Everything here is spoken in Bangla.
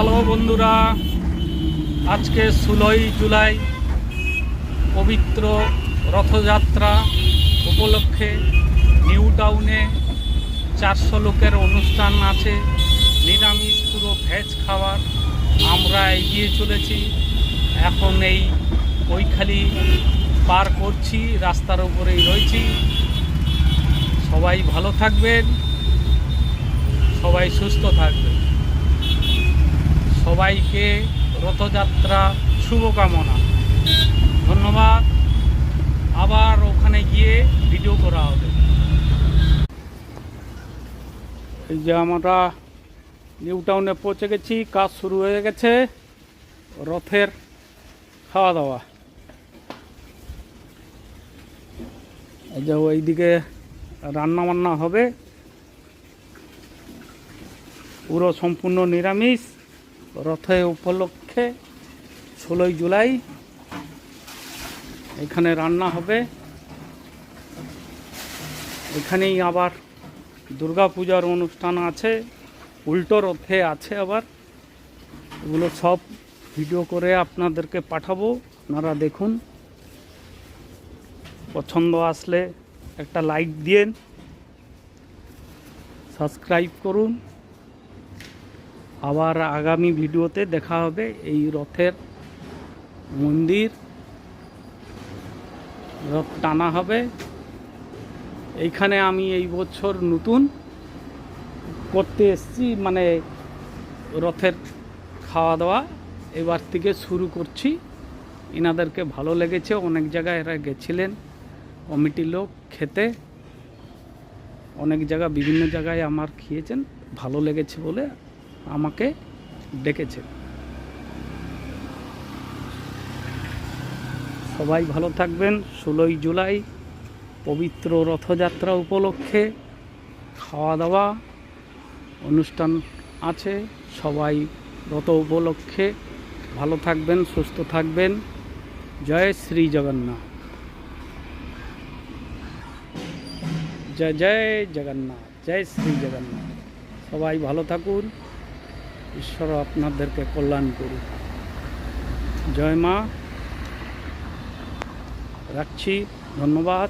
হ্যালো বন্ধুরা, আজকে 16ই জুলাই পবিত্র রথযাত্রা উপলক্ষে নিউ টাউনে 400 লোকের অনুষ্ঠান আছে। নিরামিষ পুরো ভেজ খাবার। আমরা এগিয়ে চলেছি, এখন এই কৈখালি পার করছি, রাস্তার উপরেই রয়েছি। সবাই ভালো থাকবেন, সবাই সুস্থ থাকবেন। সবাইকে রথযাত্রা শুভকামনা। ধন্যবাদ। আবার ওখানে গিয়ে ভিডিও করা হবে। এই যে আমরা নিউ টাউনে পৌঁছে গেছি, কাজ শুরু হয়ে গেছে। রথের খাওয়া দাওয়া, এই যে ওইদিকে রান্না বান্না হবে, পুরো সম্পূর্ণ নিরামিষ। রথের উপলক্ষে 16ই জুলাই এখানে রান্না হবে। এখানেই আবার দুর্গা পূজার অনুষ্ঠান আছে, উল্টো রথে আছে আবার। এগুলো সব ভিডিও করে আপনাদেরকে পাঠাবো, আপনারা দেখুন। পছন্দ আসলে একটা লাইক দিন, সাবস্ক্রাইব করুন। আবার আগামী ভিডিওতে দেখা হবে। এই রথের মন্দির, রথ টানা হবে। এইখানে আমি এই বছর নতুন করতে এসেছি, মানে রথের খাওয়া দাওয়া এবার থেকে শুরু করছি। এনাদেরকে ভালো লেগেছে, অনেক জায়গায় এরা গেছিলেন কমিটির লোক খেতে, অনেক জায়গা বিভিন্ন জায়গায় আমার খেয়েছেন, ভালো লেগেছে বলে আমাকে ডেকেছে। সবাই ভালো থাকবেন। 16ই জুলাই পবিত্র রথযাত্রা উপলক্ষে খাওয়া দাওয়া অনুষ্ঠান আছে। সবাই রথ উপলক্ষে ভালো থাকবেন, সুস্থ থাকবেন। জয় শ্রী জগন্নাথ, জয় জয় জগন্নাথ, জয় শ্রী জগন্নাথ। সবাই ভালো থাকুন, ঈশ্বর আপনাদেরকে কল্যাণ করুন। জয় মা। রাখছি, ধন্যবাদ।